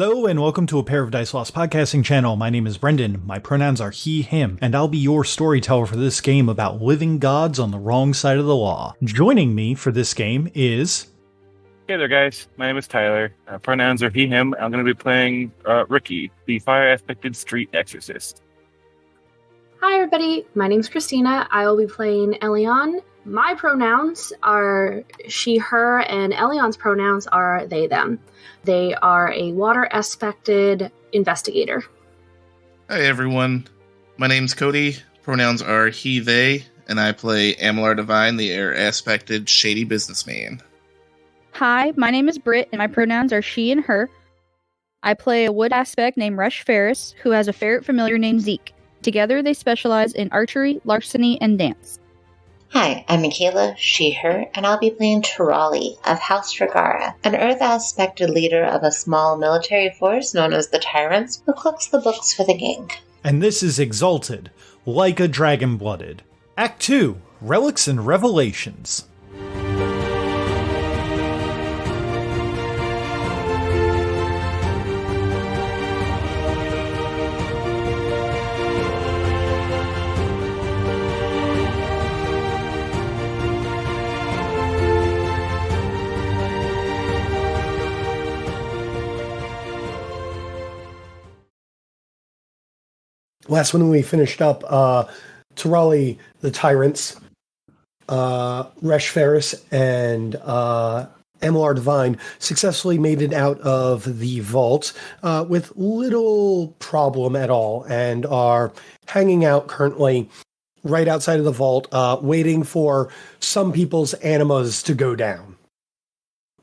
Hello and welcome to A Pair of Dice Lost podcasting channel. My name is Brendan. My pronouns are he, him, and I'll be your storyteller for this game about living gods on the wrong side of the law. Joining me for this game is... Hey there, guys. My name is Tyler. Pronouns are he, him. I'm going to be playing Ricky, the fire-aspected street exorcist. Hi, everybody. My name's Christina. I will be playing Elion. My pronouns are she, her, and Elion's pronouns are they, them. They are a water-aspected investigator. Hi, everyone. My name's Cody. Pronouns are he, they, and I play Amalar Divine, the air-aspected shady businessman. Hi, my name is Britt, and my pronouns are she and her. I play a wood aspect named Rush Ferris, who has a ferret familiar named Zeke. Together, they specialize in archery, larceny, and dance. Hi, I'm Michaela, she, her, and I'll be playing Tirali of House Regara, an Earth-aspected leader of a small military force known as the Tyrants, who cooks the books for the gang. And this is Exalted, like a dragon-blooded. Act 2, Relics and Revelations. Last one we finished up, Tirali, the Tyrants, Resh Ferris, and Amalar Divine successfully made it out of the vault with little problem at all, and are hanging out currently right outside of the vault, waiting for some people's animas to go down.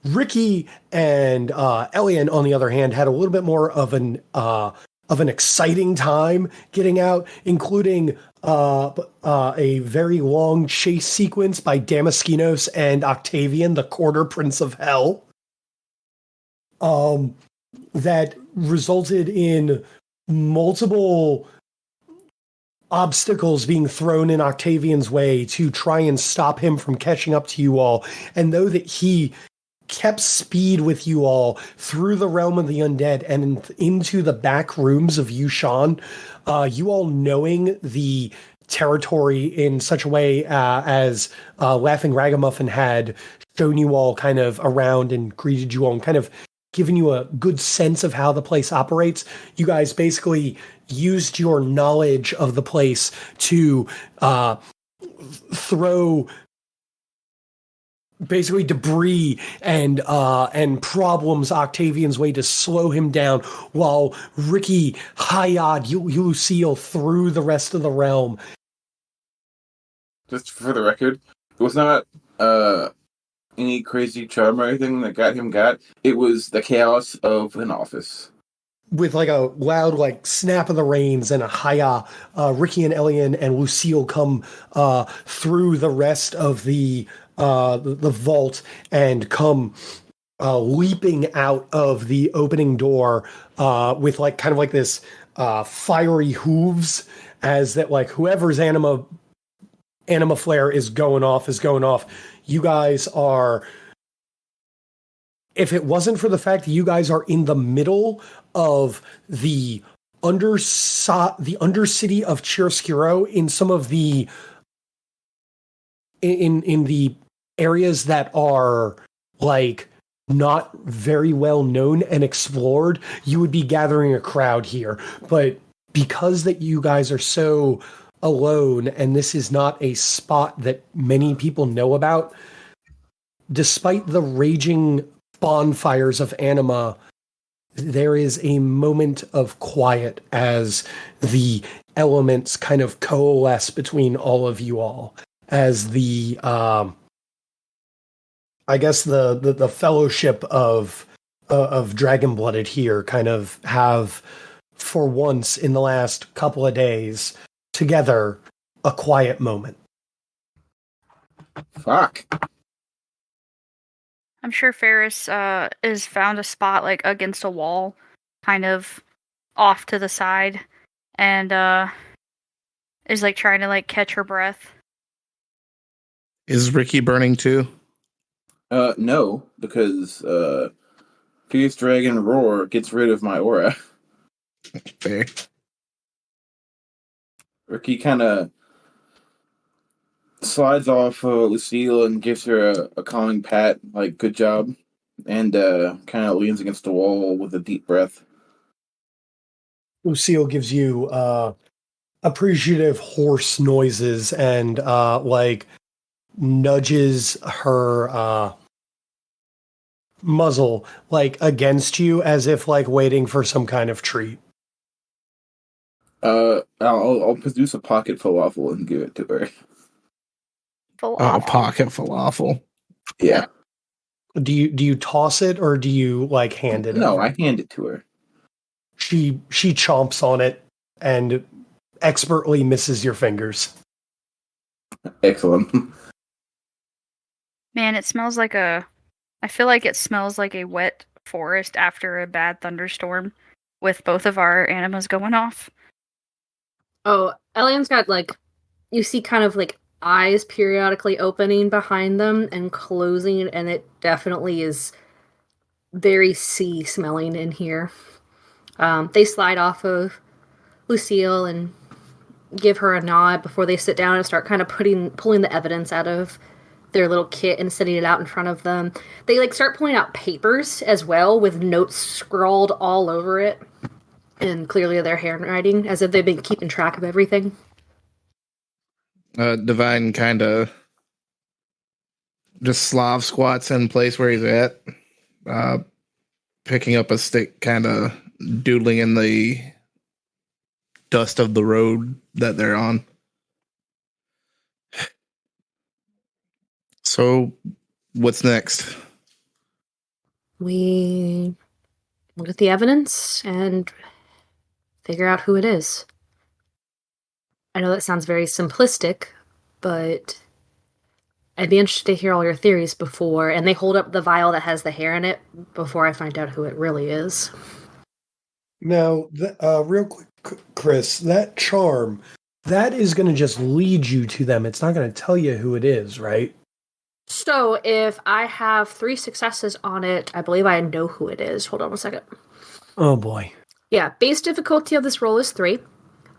Ricky and Elian, on the other hand, had a little bit more of an exciting time getting out, including a very long chase sequence by Damaskinos and Octavian, the Quarter Prince of Hell, that resulted in multiple obstacles being thrown in Octavian's way to try and stop him from catching up to you all. And though that he kept speed with you all through the realm of the undead and into the back rooms of Yushan, you all knowing the territory in such a way as Laughing Ragamuffin had shown you all kind of around and greeted you all and kind of given you a good sense of how the place operates. You guys basically used your knowledge of the place to throw basically debris and problems Octavian's way to slow him down, while Ricky Hayad Lucille through the rest of the realm. Just for the record, it was not any crazy charm or anything that got him. It was the chaos of an office. With like a loud snap of the reins and a hiya, Ricky and Elian and Lucille come through the rest of the vault and come leaping out of the opening door with this fiery hooves, as that whoever's anima flare is going off. You guys are, if it wasn't for the fact that you guys are in the middle of the undercity of Chiaroscuro, in some of the in the areas that are not very well known and explored, you would be gathering a crowd here. But because that you guys are so alone, and this is not a spot that many people know about, despite the raging bonfires of anima, there is a moment of quiet as the elements kind of coalesce between all of you all, as the the fellowship of Dragon-Blooded here kind of have, for once in the last couple of days, together a quiet moment. Fuck. I'm sure Ferris has found a spot against a wall, kind of off to the side, and is trying to catch her breath. Is Ricky burning too? No, because Fierce Dragon Roar gets rid of my aura. Fair. Ricky kind of slides off Lucille and gives her a calming pat, like, good job, and kind of leans against the wall with a deep breath. Lucille gives you appreciative hoarse noises and like nudges her muzzle like against you as if like waiting for some kind of treat. I'll produce a pocket falafel and give it to her. Oh, pocket falafel. Yeah. Do you toss it or do you like hand it No, over? I hand it to her. She chomps on it and expertly misses your fingers. Excellent. Man, it smells like I feel like it smells like a wet forest after a bad thunderstorm with both of our animas going off. Oh, Elian's got, like, you see kind of, like, eyes periodically opening behind them and closing, and it definitely is very sea smelling in here. They slide off of Lucille and give her a nod before they sit down and start kind of pulling the evidence out of their little kit and setting it out in front of them. They like start pulling out papers as well with notes scrawled all over it, and clearly their handwriting, as if they've been keeping track of everything. Divine kind of just Slav squats in place where he's at, picking up a stick, kind of doodling in the dust of the road that they're on. So, what's next? We look at the evidence and figure out who it is. I know that sounds very simplistic, but I'd be interested to hear all your theories before, and they hold up the vial that has the hair in it before I find out who it really is. Now, real quick, Chris, that charm, that is going to just lead you to them. It's not going to tell you who it is, right? So, if I have 3 successes on it, I believe I know who it is. Hold on one second. Oh, boy. Yeah, base difficulty of this roll is 3.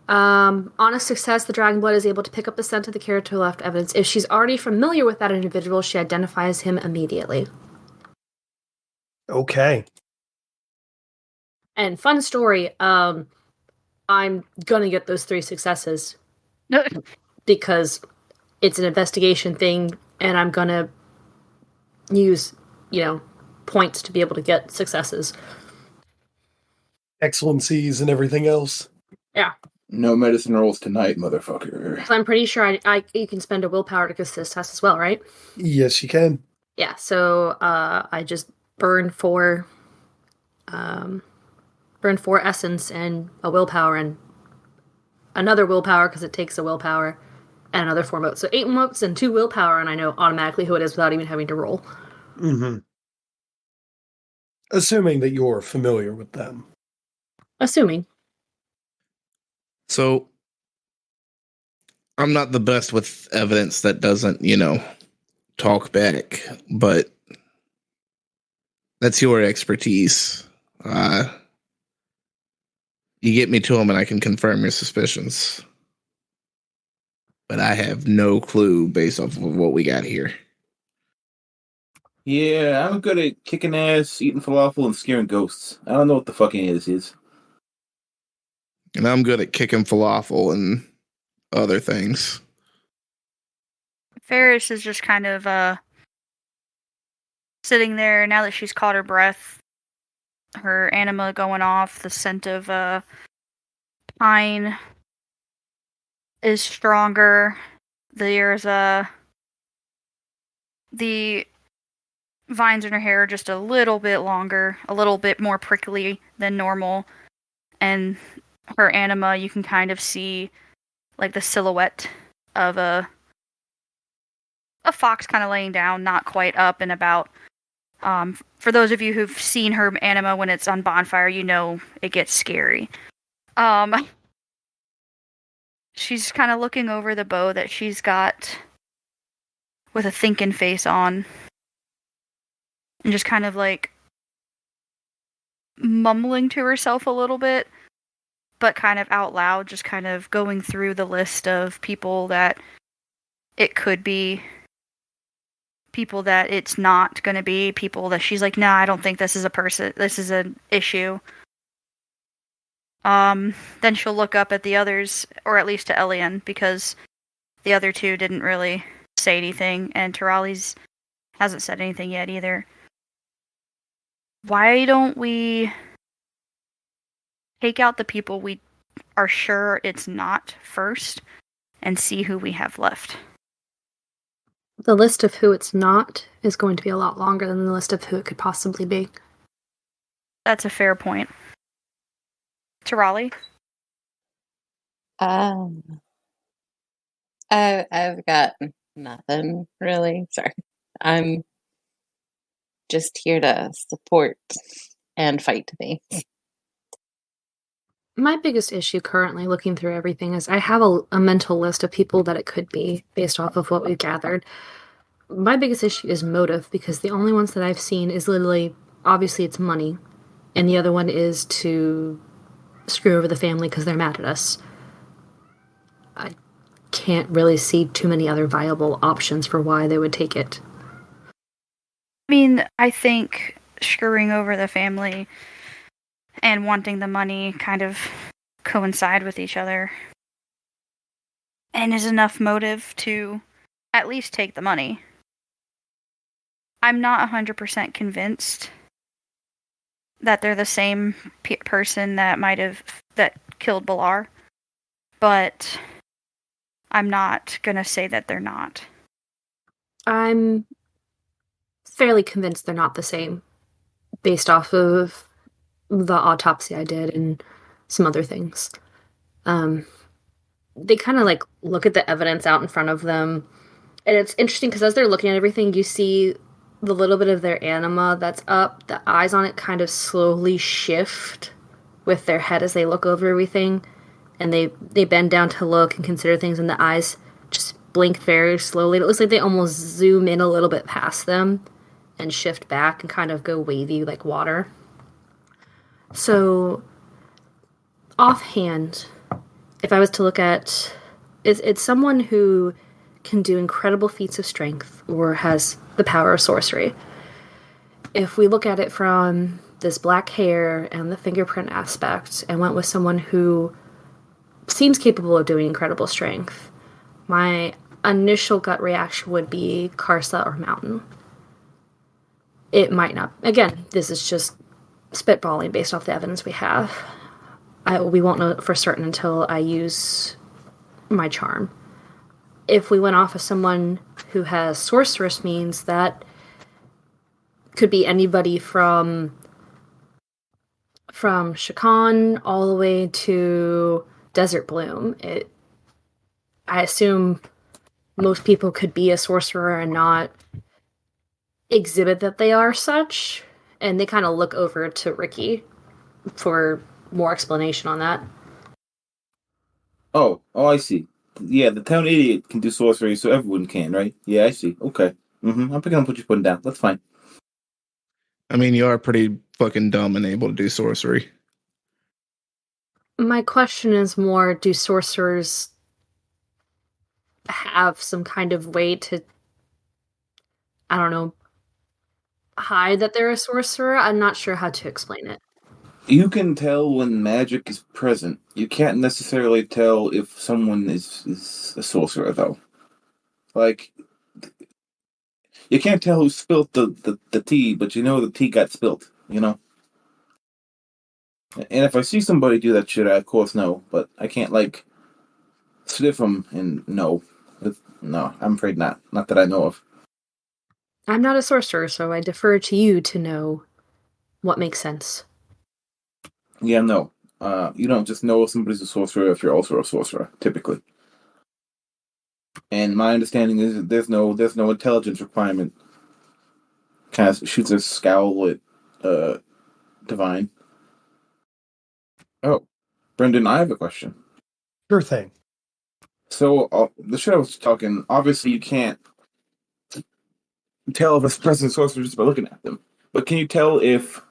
On a success, the Dragon Blood is able to pick up the scent of the character who left evidence. If she's already familiar with that individual, she identifies him immediately. Okay. And fun story, I'm gonna get those 3 successes because it's an investigation thing, and I'm gonna use, points to be able to get successes. Excellencies and everything else. Yeah. No medicine rolls tonight, motherfucker. So I'm pretty sure you can spend a willpower to get this test as well, right? Yes, you can. Yeah, so I just burn 4 essence and a willpower and another willpower because it takes a willpower and another 4 motes. So 8 motes and 2 willpower, and I know automatically who it is without even having to roll. Mm-hmm. Assuming that you're familiar with them. Assuming. So, I'm not the best with evidence that doesn't, talk back, but that's your expertise. You get me to him and I can confirm your suspicions. But I have no clue based off of what we got here. Yeah, I'm good at kicking ass, eating falafel, and scaring ghosts. I don't know what the fuck any of this is. And I'm good at kicking falafel and other things. Ferris is just kind of sitting there now that she's caught her breath. Her anima going off, the scent of pine is stronger. There's the vines in her hair are just a little bit longer, a little bit more prickly than normal, and her anima, you can kind of see like the silhouette of a fox kind of laying down, not quite up and about. For those of you who've seen her anima when it's on bonfire, you know it gets scary. She's kind of looking over the bow that she's got with a thinking face on. And just kind of like mumbling to herself a little bit, but kind of out loud, just kind of going through the list of people that it could be, people that it's not going to be, people that she's like, nah, I don't think this is a person, this is an issue. Then she'll look up at the others, or at least to Elian, because the other two didn't really say anything, and Tirali's hasn't said anything yet either. Why don't we take out the people we are sure it's not first, and see who we have left? The list of who it's not is going to be a lot longer than the list of who it could possibly be. That's a fair point. Tirali? I've got nothing really. Sorry. I'm just here to support and fight things. My biggest issue currently, looking through everything, is I have a mental list of people that it could be based off of what we've gathered. My biggest issue is motive, because the only ones that I've seen is literally, obviously it's money, and the other one is to screw over the family because they're mad at us. I can't really see too many other viable options for why they would take it. I mean, I think screwing over the family and wanting the money kind of coincide with each other, and is enough motive to at least take the money. I'm not 100% convinced that they're the same person that that killed Balar, but I'm not gonna say that they're not. I'm fairly convinced they're not the same, based off of the autopsy I did and some other things. They kind of like look at the evidence out in front of them, and it's interesting because as they're looking at everything, you see the little bit of their anima that's up, the eyes on it kind of slowly shift with their head as they look over everything, and they bend down to look and consider things, and the eyes just blink very slowly. It looks like they almost zoom in a little bit past them and shift back and kind of go wavy like water. So, offhand, if I was to look at, it's someone who can do incredible feats of strength or has the power of sorcery. If we look at it from this black hair and the fingerprint aspect and went with someone who seems capable of doing incredible strength, my initial gut reaction would be Karsa or Mountain. It might not. Again, this is just spitballing based off the evidence we have. We won't know for certain until I use my charm. If we went off of someone who has sorceress means, that could be anybody from Shakan all the way to Desert Bloom. I assume most people could be a sorcerer and not exhibit that they are such, and they kind of look over to Ricky for more explanation on that. Oh, I see. Yeah, the town idiot can do sorcery, so everyone can, right? Yeah, I see. Okay. I'm picking up what you're putting down. That's fine. I mean, you are pretty fucking dumb and able to do sorcery. My question is more, do sorcerers have some kind of way to, I don't know, hide that they're a sorcerer? I'm not sure how to explain it. You can tell when magic is present. You can't necessarily tell if someone is a sorcerer, though. Like, you can't tell who spilt the tea, but you know the tea got spilt, you know? And if I see somebody do that shit, I of course know, but I can't, like, sniff them and know. No, I'm afraid not. Not that I know of. I'm not a sorcerer, so I defer to you to know what makes sense. Yeah, no. You don't just know if somebody's a sorcerer if you're also a sorcerer, typically. And my understanding is that there's no intelligence requirement. Kind of shoots a scowl at Divine. Oh, Brendan, I have a question. Sure thing. So the shit I was talking, obviously you can't tell if a person's a sorcerer just by looking at them. But can you tell if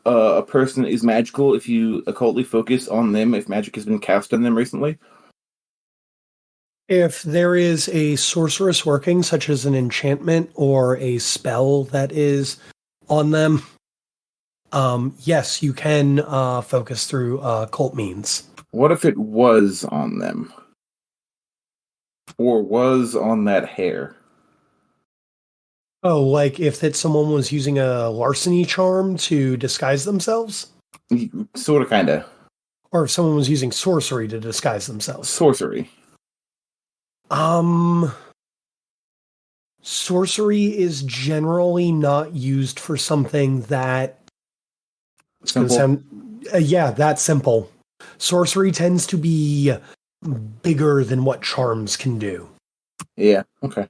a person is magical if you occultly focus on them, if magic has been cast on them recently? If there is a sorceress working, such as an enchantment or a spell that is on them, yes, you can focus through occult means. What if it was on them? Or was on that hair? Oh, like if that someone was using a larceny charm to disguise themselves? Sort of, kind of. Or if someone was using sorcery to disguise themselves? Sorcery. Sorcery is generally not used for something that... It's going to sound... yeah, that simple. Sorcery tends to be bigger than what charms can do. Yeah, okay.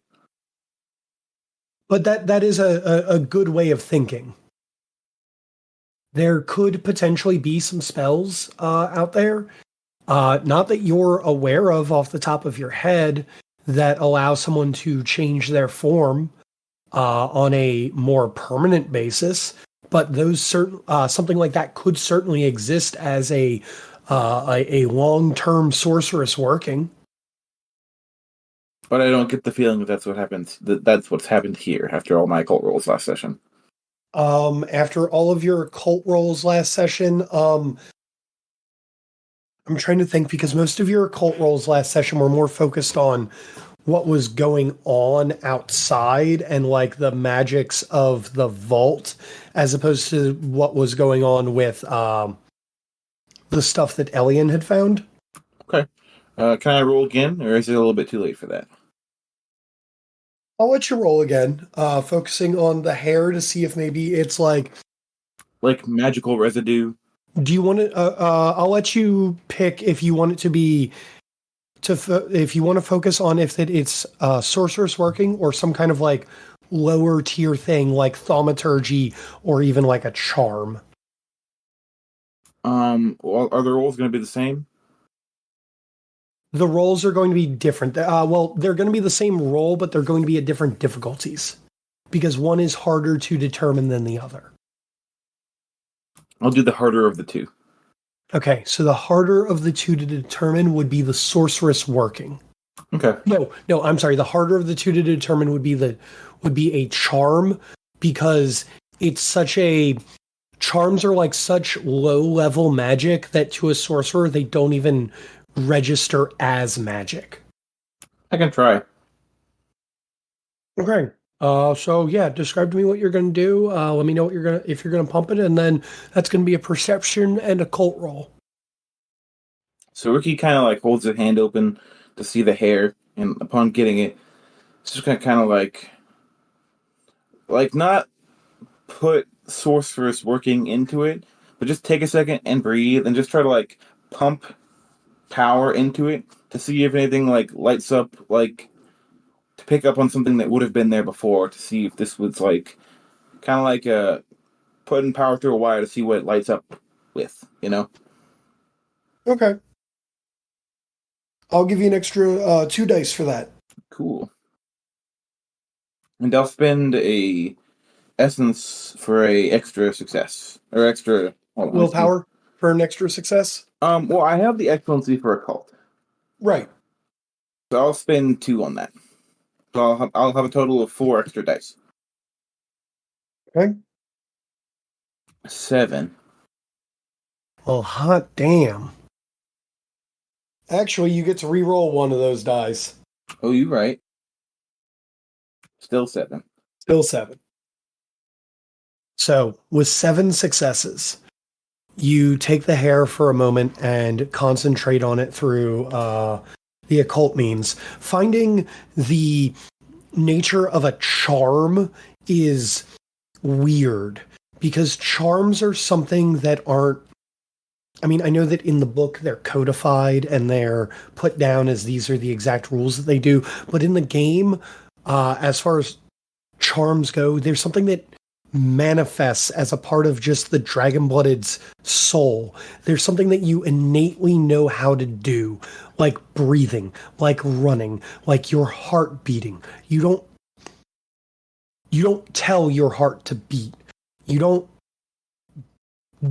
But that is a good way of thinking. There could potentially be some spells out there, not that you're aware of off the top of your head, that allow someone to change their form on a more permanent basis. But those something like that could certainly exist as a long-term sorceress working. But I don't get the feeling that that's what happens. That's what's happened here after all my occult rolls last session. After all of your occult rolls last session, I'm trying to think, because most of your occult rolls last session were more focused on what was going on outside and like the magics of the vault, as opposed to what was going on with the stuff that Elian had found. Okay. Can I roll again, or is it a little bit too late for that? I'll let you roll again, focusing on the hair to see if maybe it's like magical residue. Do you want to? I'll let you pick if you want it to be if you want to focus on if it's sorceress working or some kind of like lower tier thing like thaumaturgy or even like a charm. Well, are the rolls going to be the same? The rolls are going to be different. Well, they're going to be the same roll, but they're going to be at different difficulties because one is harder to determine than the other. I'll do the harder of the two. Okay, so the harder of the two to determine would be the sorceress working. Okay. No, I'm sorry. The harder of the two to determine would be a charm, because it's such a... Charms are like such low-level magic that to a sorcerer, they don't even register as magic. I can try. Okay. So yeah, describe to me what you're going to do. Let me know what if you're going to pump it, and then that's going to be a perception and occult roll. So Ricky kind of like holds his hand open to see the hair, and upon getting it, it's just going to kind of like not put sorceress working into it, but just take a second and breathe, and just try to like pump power into it to see if anything like lights up, like to pick up on something that would have been there before, to see if this was like kind of like putting power through a wire to see what it lights up with, you know? Okay. I'll give you an extra 2 dice for that. Cool. And I'll spend a essence for a extra success or extra willpower for an extra success. Well, I have the excellency for occult, right? So I'll spend 2 on that. So I'll have a total of 4 extra dice. Okay. 7. Well, hot damn. Actually, you get to re-roll one of those dice. Oh, you're right. Still 7. Still 7. So, with 7 successes, you take the hair for a moment and concentrate on it through the occult means. Finding the nature of a charm is weird, because charms are something that aren't... I mean, I know that in the book they're codified and they're put down as these are the exact rules that they do, but in the game, as far as charms go, there's something that manifests as a part of just the dragon-blooded's soul. There's something that you innately know how to do, like breathing, like running, like your heart beating. You don't tell your heart to beat. You don't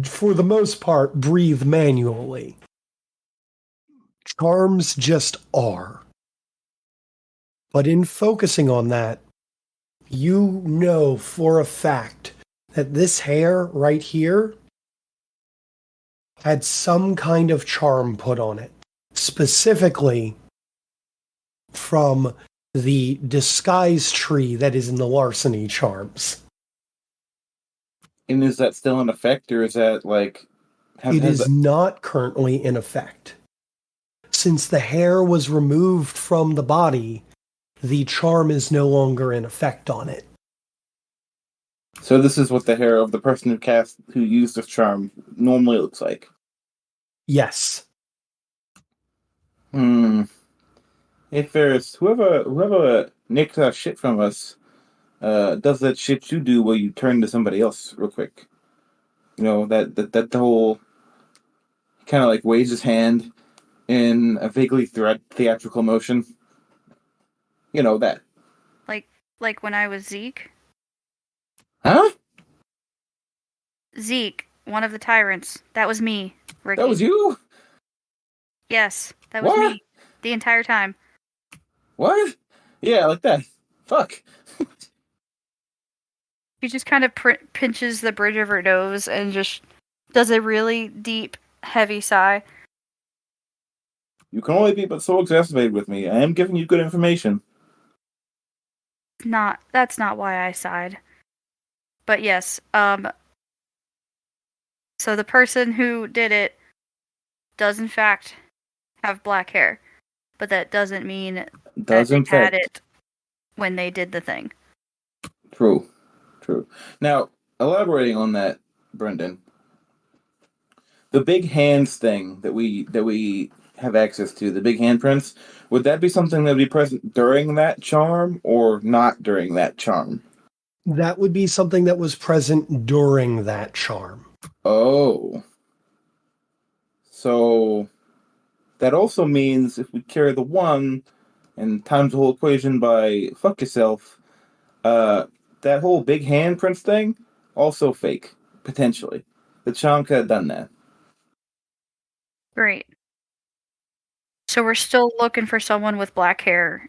for the most part, breathe manually. Charms just are. But in focusing on that, you know for a fact that this hair right here had some kind of charm put on it, specifically from the disguise tree that is in the larceny charms. And is that still in effect, or is that like... It is not currently in effect. Since the hair was removed from the body, the charm is no longer in effect on it. So this is what the hair of the person who used this charm normally looks like. Yes. Hey Ferris, whoever nicked our shit from us, does that shit you do where you turn to somebody else real quick. You know, that whole kind of like waves his hand in a vaguely theatrical motion. You know that. Like when I was Zeke? Huh? Zeke, one of the tyrants. That was me, Ricky. That was you? Yes, that was What? me. The entire time. What? Yeah, like that. Fuck. She just kind of pinches the bridge of her nose and just does a really deep, heavy sigh. You can only be but so exacerbated with me. I am giving you good information. That's not why I sighed. But yes, so the person who did it does in fact have black hair, but that doesn't mean that they had it when they did the thing. True. Now, elaborating on that, Brendan, the big hands thing that we have access to, the big handprints, would that be something that would be present during that charm or not during that charm? That would be something that was present during that charm. Oh. So that also means if we carry the 1 and times the whole equation by fuck yourself, that whole big handprints thing, also fake, potentially. The charm could have done that. Great. So we're still looking for someone with black hair.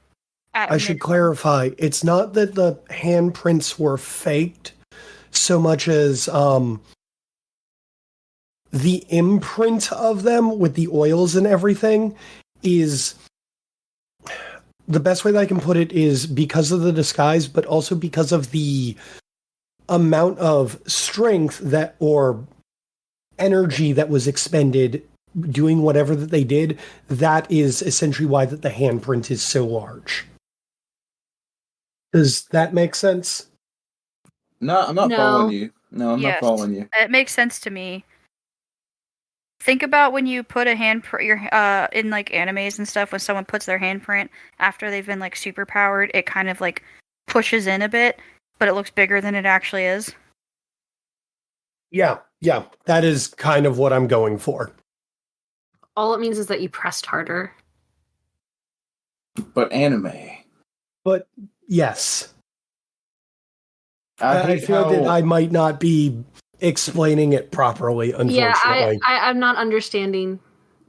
I should clarify, it's not that the handprints were faked so much as the imprint of them with the oils and everything is... The best way that I can put it is because of the disguise, but also because of the amount of strength or energy that was expended doing whatever that they did. That is essentially why that the handprint is so large. Does that make sense? No, I'm not following you. No, I'm not following you. It makes sense to me. Think about when you put a handprint in like animes and stuff, when someone puts their handprint after they've been like super powered, it kind of like pushes in a bit, but it looks bigger than it actually is. Yeah, that is kind of what I'm going for. All it means is that you pressed harder. But anime. But yes. I feel that I might not be explaining it properly, unfortunately. Yeah, I'm not understanding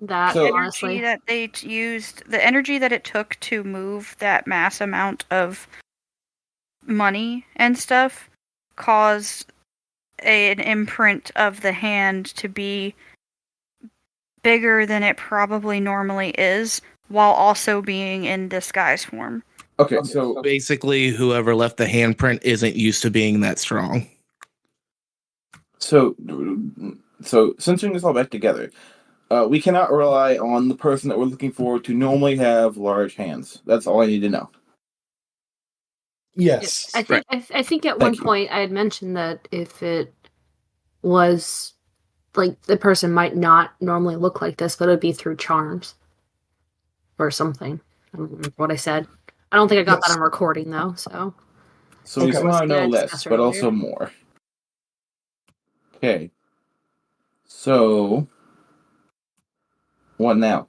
that, So, honestly. The energy that it took to move that mass amount of money and stuff caused an imprint of the hand to be bigger than it probably normally is, while also being in disguise form. Okay, so basically whoever left the handprint isn't used to being that strong. So cinching this all back together, we cannot rely on the person that we're looking for to normally have large hands. That's all I need to know. Yes. I think at one point I had mentioned that if it was like the person might not normally look like this, but it would be through charms or something. I don't remember what I said. I don't think I got that on recording though. So we somehow know less, but also more. Okay. So what now?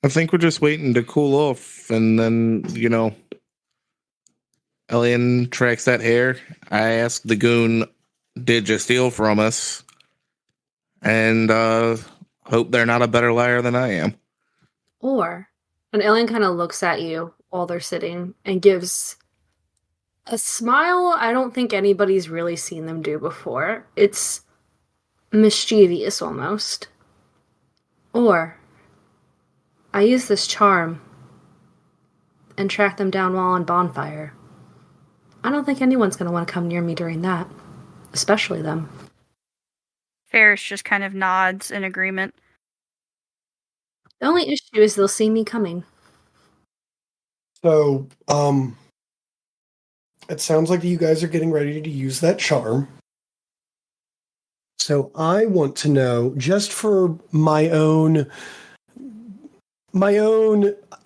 I think we're just waiting to cool off, and then, Elian tracks that hair. I ask the goon, did you steal from us? And hope they're not a better liar than I am. Or an alien kind of looks at you while they're sitting and gives a smile I don't think anybody's really seen them do before. It's mischievous almost. Or I use this charm and track them down while on bonfire. I don't think anyone's going to want to come near me during that, especially them. Ferris just kind of nods in agreement. The only issue is they'll see me coming. So, it sounds like you guys are getting ready to use that charm. So I want to know, just for my own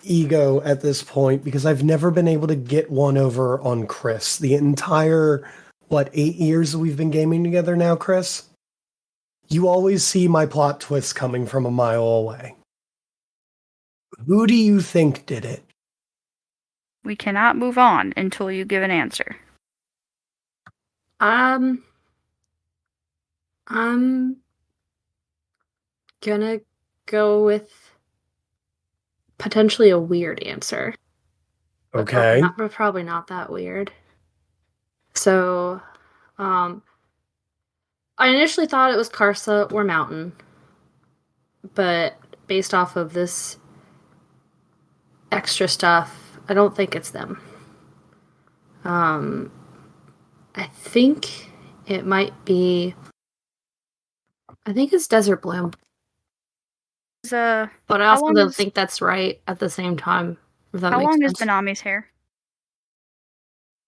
ego at this point, because I've never been able to get one over on Chris. The entire, 8 years that we've been gaming together now, Chris? You always see my plot twists coming from a mile away. Who do you think did it? We cannot move on until you give an answer. I'm gonna go with potentially a weird answer. Okay. But probably not that weird. So, I initially thought it was Karsa or Mountain, but based off of this extra stuff, I don't think it's them. I think it might be. I think it's Desert Bloom. But I also don't think that's right at the same time. If that how makes long sense. is Manami's hair?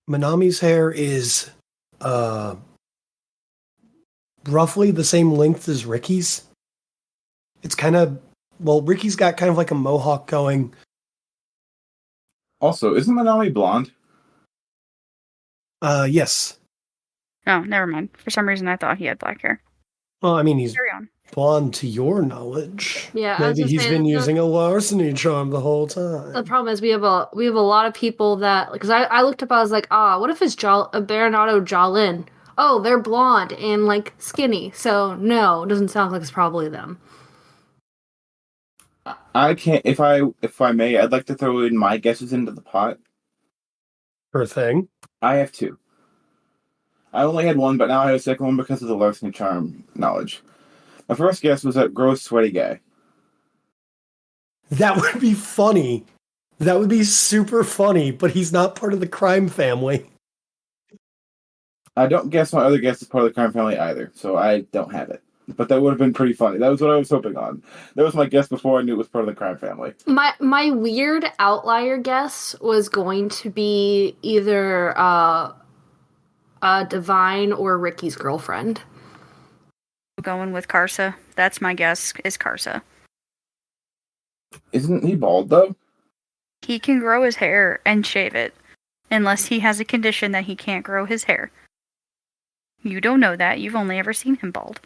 Manami's hair is roughly the same length as Ricky's. It's kind of, Ricky's got kind of like a mohawk going. Also, isn't Manami blonde? Yes. Oh, never mind. For some reason, I thought he had black hair. Well, I mean, he's Carry on. blonde to your knowledge. Yeah, I was Maybe gonna he's say, been using a larceny charm the whole time. The problem is we have a lot of people that, because I looked up, I was like, what if it's Baronato Jolin? Oh, they're blonde and like skinny, so no, it doesn't sound like it's probably them. I can't. If I may, I'd like to throw in my guesses into the pot. Her thing. I have 2. I only had 1, but now I have a second one because of the larceny charm knowledge. My first guess was that gross, sweaty guy. That would be funny. That would be super funny, but he's not part of the crime family. I don't guess my other guess is part of the crime family either, so I don't have it. But that would have been pretty funny. That was what I was hoping on. That was my guess before I knew it was part of the crime family. My weird outlier guess was going to be either Divine or Ricky's girlfriend. Going with Karsa. That's my guess, is Karsa. Isn't he bald, though? He can grow his hair and shave it, unless he has a condition that he can't grow his hair. You don't know that. You've only ever seen him bald.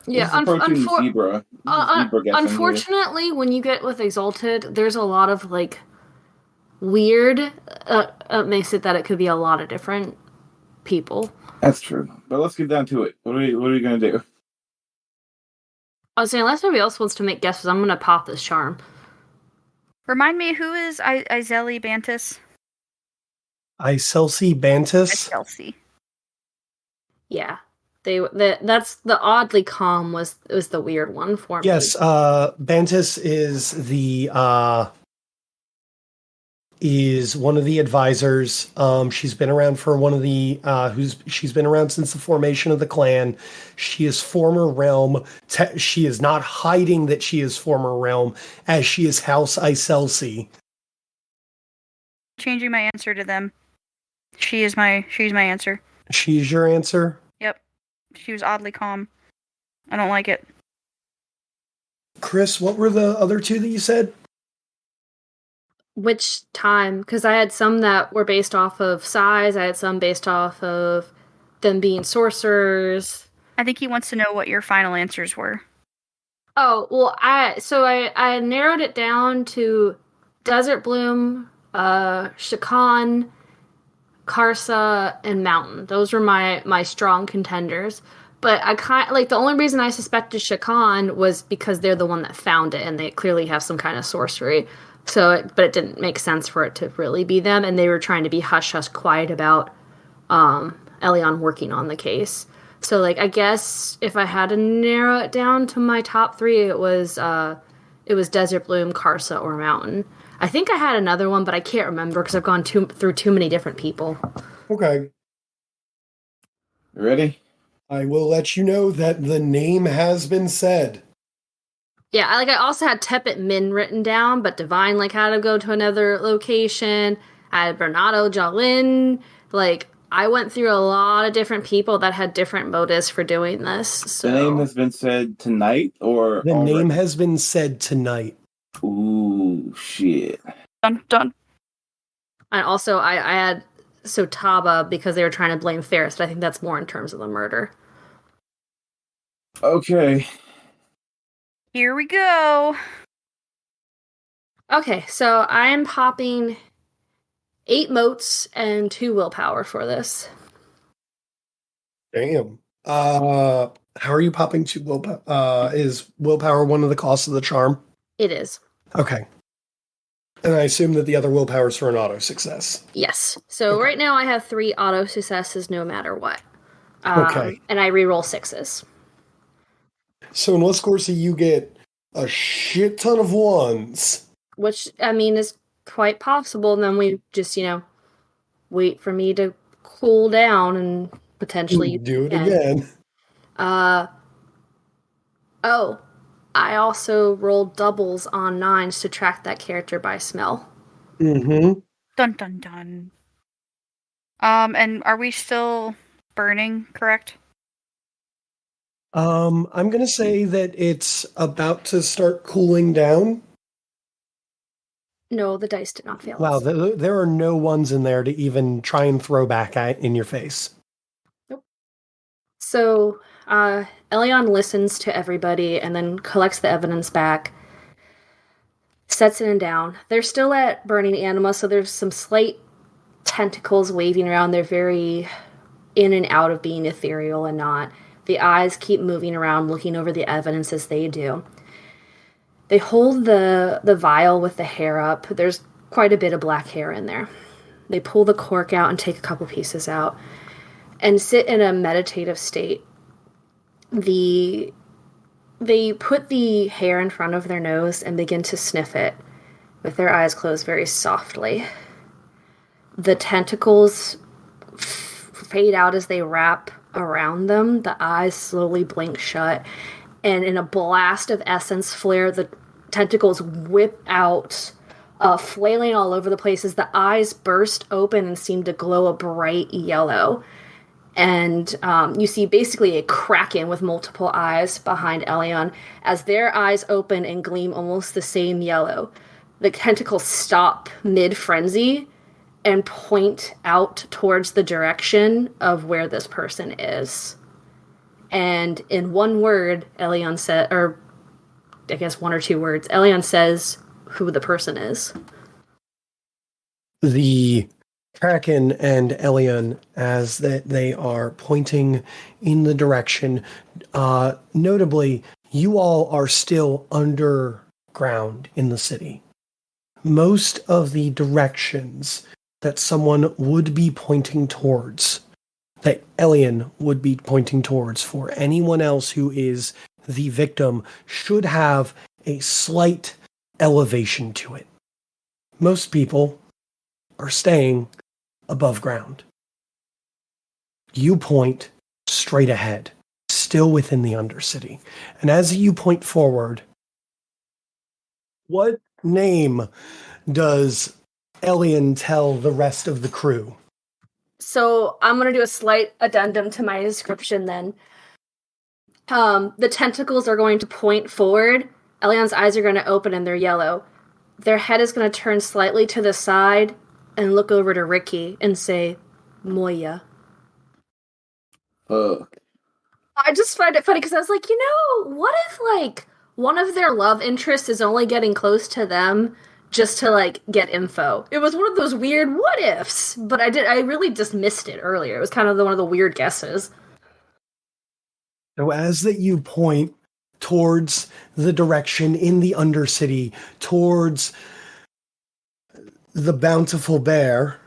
Yeah, unfortunately, when you get with Exalted, there's a lot of like weird. Makes it that it could be a lot of different people. That's true. But let's get down to it. What are we going to do? I was saying, unless somebody else wants to make guesses, I'm going to pop this charm. Remind me, who is Izeli Bantis? Icelsi Bantis? Icelsi. Yeah. That's the oddly calm was the weird one for me. Yes, Bantis is one of the advisors. She's been around for she's been around since the formation of the clan. She is former realm. She is not hiding that she is former realm, as she is House Icelsi. Changing my answer to them. She's my answer. She's your answer? Yep. She was oddly calm. I don't like it. Chris, what were the other 2 that you said? Which time? Because I had some that were based off of size. I had some based off of them being sorcerers. I think he wants to know what your final answers were. Oh, well, I narrowed it down to Desert Bloom, Shakan, Karsa, and Mountain. Those were my strong contenders. But I the only reason I suspected Shakan was because they're the one that found it, and they clearly have some kind of sorcery. But it didn't make sense for it to really be them, and they were trying to be hush-hush quiet about Elion working on the case. So, I guess if I had to narrow it down to my top 3, it was Desert Bloom, Karsa, or Mountain. I think I had another one, but I can't remember because I've gone through too many different people. Okay. Ready? I will let you know that the name has been said. Yeah, I also had Tepet Min written down, but Divine had to go to another location. I had Bernardo Jalin. I went through a lot of different people that had different motives for doing this. So. The name has been said tonight, or the already? Name has been said tonight. Ooh, shit. Dun dun. And also, I had Sotaba because they were trying to blame Ferris, but I think that's more in terms of the murder. Okay. Here we go. Okay, so I am popping 8 motes and 2 willpower for this. Damn. How are you popping 2 willpower? Is willpower one of the costs of the charm? It is. Okay. And I assume that the other willpower is for an auto success. Yes. So Okay. right now I have 3 auto successes no matter what. Okay. And I reroll 6s. So unless, Corsi, you get a shit ton of 1s. Which, is quite possible. And then we just, wait for me to cool down and potentially do it again. I also rolled doubles on 9s to track that character by smell. Mm-hmm. Dun dun dun. And are we still burning, correct? I'm going to say that it's about to start cooling down. No, the dice did not fail. Wow, us. there are no 1s in there to even try and throw back in your face. Nope. So, Elion listens to everybody and then collects the evidence back, sets it down. They're still at Burning Anima, so there's some slight tentacles waving around. They're very in and out of being ethereal and not. The eyes keep moving around, looking over the evidence as they do. They hold the vial with the hair up. There's quite a bit of black hair in there. They pull the cork out and take a couple pieces out and sit in a meditative state. They put the hair in front of their nose and begin to sniff it with their eyes closed very softly. The tentacles fade out as they wrap around them. The eyes slowly blink shut. And in a blast of essence flare, the tentacles whip out, flailing all over the place as the eyes burst open and seem to glow a bright yellow. And you see basically a kraken with multiple eyes behind Elion as their eyes open and gleam almost the same yellow. The tentacles stop mid-frenzy and point out towards the direction of where this person is. And in one word, Elion said, or I guess 1 or 2 words, Elion says who the person is. The Kraken and Elion, as they are pointing in the direction, notably, you all are still underground in the city. Most of the directions that someone would be pointing towards, that Elion would be pointing towards for anyone else who is the victim, should have a slight elevation to it. Most people are staying above ground. You point straight ahead, still within the Undercity. And as you point forward, what name does Elion tell the rest of the crew? So I'm going to do a slight addendum to my description then. The tentacles are going to point forward. Elion's eyes are going to open and they're yellow. Their head is going to turn slightly to the side and look over to Ricky and say, Moya. I just find it funny because I was like, what if, one of their love interests is only getting close to them just to like get info. It was one of those weird what ifs, but I really just missed it earlier. It was kind of one of the weird guesses. So as that you point towards the direction in the Undercity, towards the Bountiful Bear.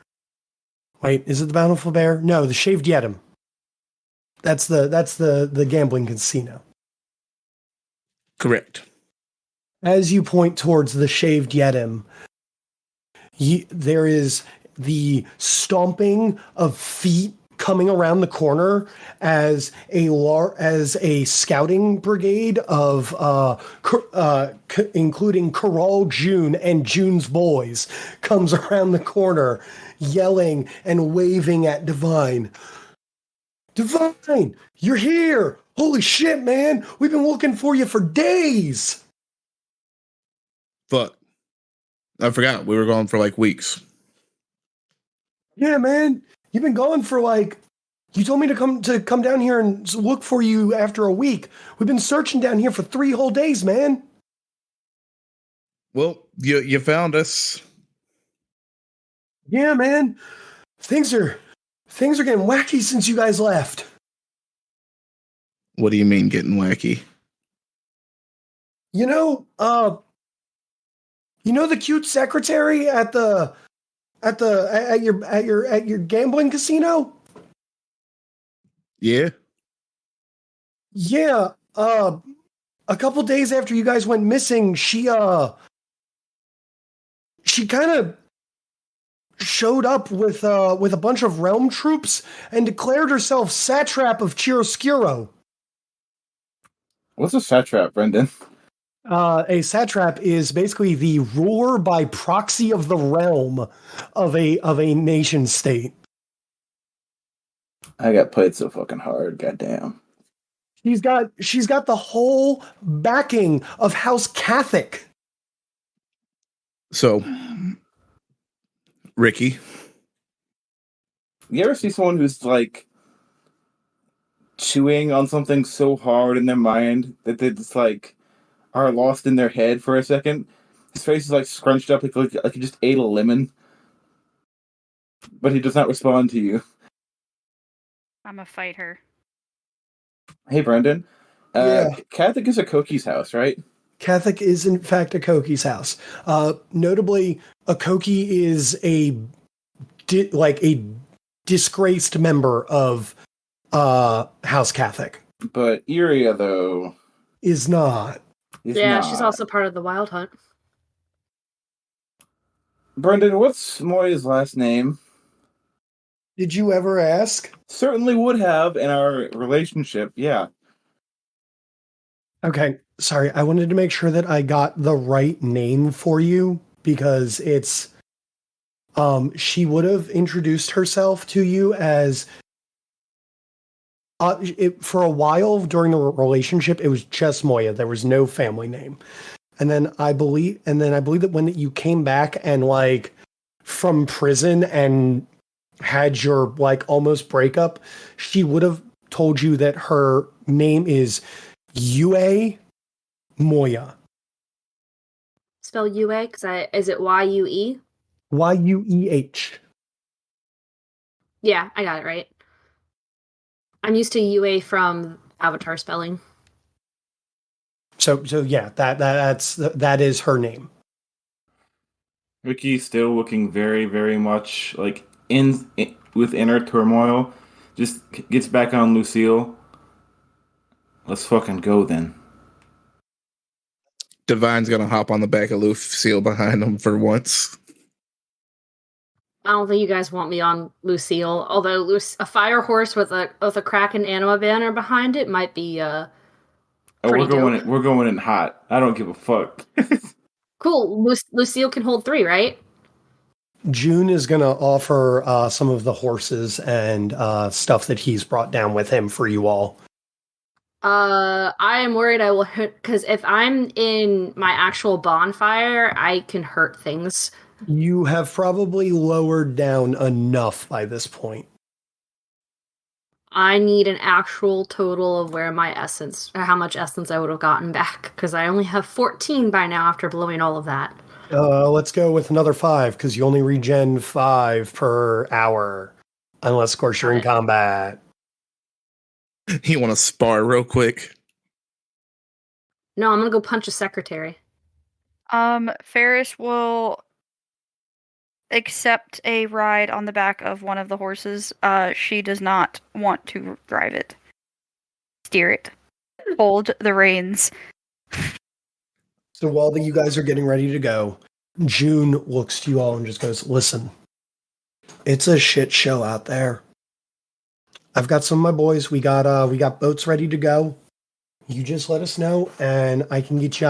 Wait, is it the Bountiful Bear? No, the Shaved Yetim. That's the gambling casino. Correct. As you point towards the Shaved Yetim, there is the stomping of feet coming around the corner as a scouting brigade of including Carol, June, and June's boys comes around the corner, yelling and waving at Divine. Divine, you're here! Holy shit, man! We've been looking for you for days! Fuck. I forgot. We were gone for like weeks. Yeah, man. You've been gone for like... You told me to come down here and look for you after a week. We've been searching down here for 3 whole days, man. Well, you found us. Yeah, man. Things are getting wacky since you guys left. What do you mean getting wacky? You know the cute secretary at your gambling casino? Yeah. Yeah. A couple days after you guys went missing, she kind of showed up with a bunch of realm troops and declared herself satrap of Chiaroscuro. What's a satrap, Brendan? A satrap is basically the ruler by proxy of the realm of a nation state. I got played so fucking hard, goddamn. She's got the whole backing of House Catholic. So, Ricky, You ever see someone who's like chewing on something so hard in their mind that they just like are lost in their head for a second? His face is like scrunched up like he just ate a lemon, but he does not respond to you. I'm gonna fight her. Hey, Brendan. Yeah. Catholic is a Koki's house, right? Catholic is in fact a Koki's house. Notably, a Koki is a disgraced member of House Catholic. But Iria, though, Is not. is Yeah, not. she's also part of the Wild Hunt. Brendan, what's Moya's last name? Did you ever ask? Certainly would have in our relationship, yeah. Okay, sorry. I wanted to make sure that I got the right name for you because it's she would have introduced herself to you as for a while during the relationship it was just Moya. There was no family name. And then I believe that when you came back and like from prison and had your like almost breakup, she would have told you that her name is Yue Moya. Spell UA, is it YUE? Yueh. Yeah, I got it right. I'm used to UA from Avatar spelling. So yeah, that is her name. Ricky's still looking very, very much like in with inner turmoil. Just gets back on Lucille. Let's fucking go then. Divine's gonna hop on the back of Lucille behind him for once. I don't think you guys want me on Lucille, although a fire horse with a Kraken anima banner behind it might be pretty dope. We're going in hot. I don't give a fuck. Cool. Lucille can hold 3, right? June is going to offer some of the horses and stuff that he's brought down with him for you all. I am worried I will hurt, because if I'm in my actual bonfire, I can hurt things. You have probably lowered down enough by this point. I need an actual total of where my essence, or how much essence I would have gotten back, because I only have 14 by now after blowing all of that. Let's go with another 5, because you only regen 5 per hour. Unless, of course, you're in Got it. combat. You want to spar real quick? No, I'm gonna go punch a secretary. Ferris will accept a ride on the back of one of the horses. She does not want to drive it. Steer it. Hold the reins. So while you guys are getting ready to go, June looks to you all and just goes, listen, it's a shit show out there. I've got some of my boys. We got boats ready to go. You just let us know, and I can get you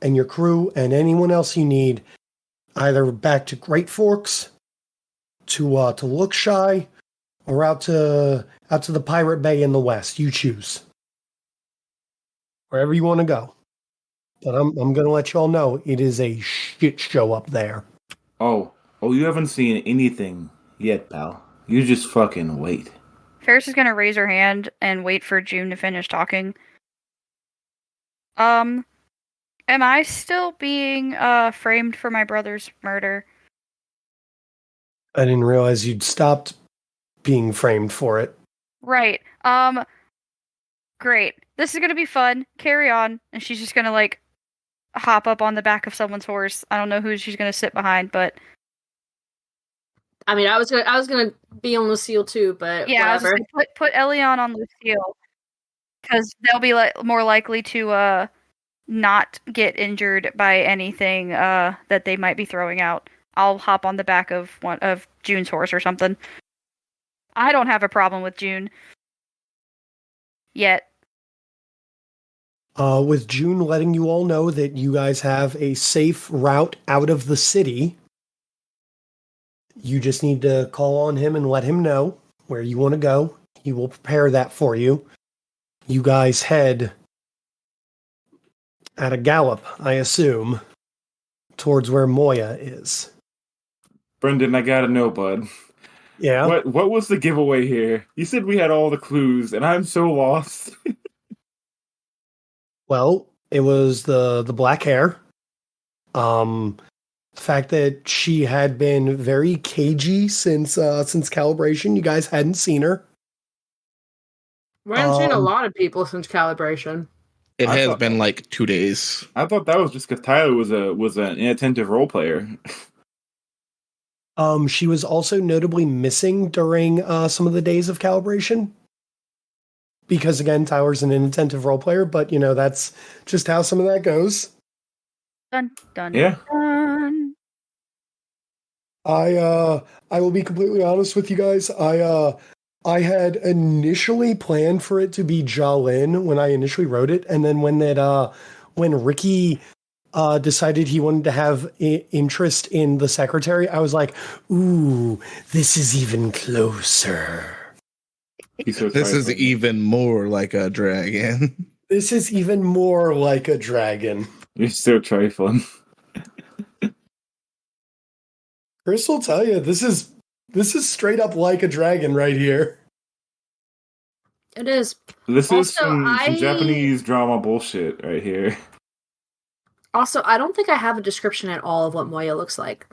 and your crew and anyone else you need either back to Great Forks, to Lookshy, or out to the Pirate Bay in the west. You choose. Wherever you want to go. But I'm going to let you all know it is a shit show up there. Oh, you haven't seen anything yet, pal. You just fucking wait. Ferris is gonna raise her hand and wait for June to finish talking. Am I still being framed for my brother's murder? I didn't realize you'd stopped being framed for it. Right. Great. This is gonna be fun. Carry on. And she's just gonna like hop up on the back of someone's horse. I don't know who she's gonna sit behind, but I mean, I was gonna be on Lucille too, but yeah, whatever. I was just put Elion on Lucille because they'll be more likely to not get injured by anything that they might be throwing out. I'll hop on the back of one of June's horse or something. I don't have a problem with June yet. With June letting you all know that you guys have a safe route out of the city, you just need to call on him and let him know where you want to go. He will prepare that for you. You guys head at a gallop, I assume, towards where Moya is. Brendan, I gotta know, bud. Yeah? What was the giveaway here? You said we had all the clues, and I'm so lost. Well, it was the black hair. The fact that she had been very cagey since calibration. You guys hadn't seen her. We haven't seen a lot of people since calibration. It I has thought- been like 2 days. I thought that was just because Tyler was an inattentive role player. She was also notably missing during some of the days of calibration. Because again, Tyler's an inattentive role player, but you know, that's just how some of that goes. Dun dun Yeah. dun. I will be completely honest with you guys. I had initially planned for it to be Jolin when I initially wrote it, and then when Ricky decided he wanted to have interest in the secretary, I was like, "Ooh, this is even closer. He's so This is trifling. even more like a dragon. This is even more like a dragon." You're so trifling. Chris will tell you this is straight up like a dragon right here. It is. This is Also, some I- Japanese drama bullshit right here. Also, I don't think I have a description at all of what Moya looks like.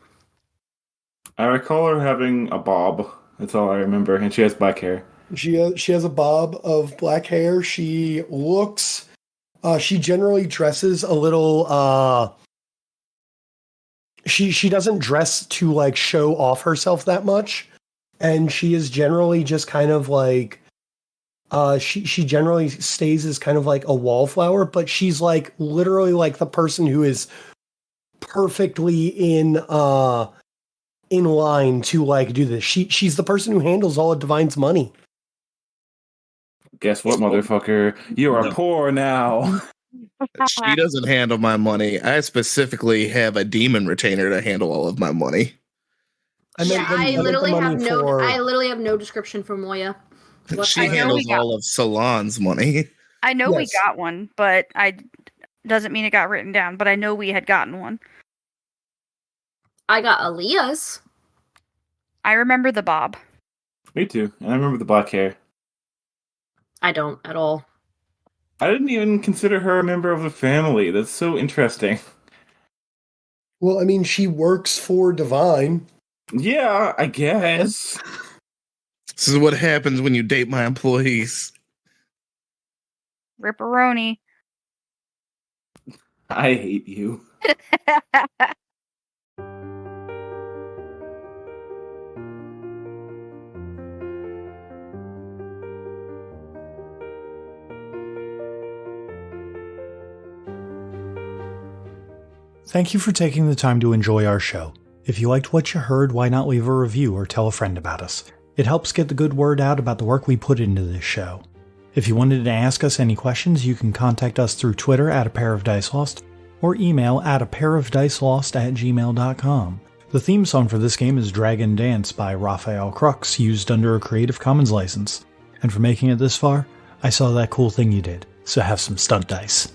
I recall her having a bob. That's all I remember, and she has black hair. She has a bob of black hair. She looks. She generally dresses a little. She doesn't dress to like show off herself that much, and she is generally just kind of like. She generally stays as kind of like a wallflower, but she's like literally like the person who is perfectly in line to like do this. She's the person who handles all of Divine's money. Guess what, motherfucker? You are poor now. She doesn't handle my money. I specifically have a demon retainer to handle all of my money. I meant the- I meant the literally have money no. for- I literally have no description for Moya. She whatsoever. handles all of Salon's money. I know we Yes. got one, but I doesn't mean it got written down. But I know we had gotten one. I got Aaliyah's. I remember the bob. Me too. And I remember the black hair. I don't at all. I didn't even consider her a member of the family. That's so interesting. Well, I mean, she works for Divine. Yeah, I guess. This is what happens when you date my employees. Ripperoni. I hate you. Thank you for taking the time to enjoy our show. If you liked what you heard, why not leave a review or tell a friend about us? It helps get the good word out about the work we put into this show. If you wanted to ask us any questions, you can contact us through Twitter at apairofdicelost or email at apairofdicelost@gmail.com. The theme song for this game is Dragon Dance by Raphael Crux, used under a Creative Commons license. And for making it this far, I saw that cool thing you did, so have some stunt dice.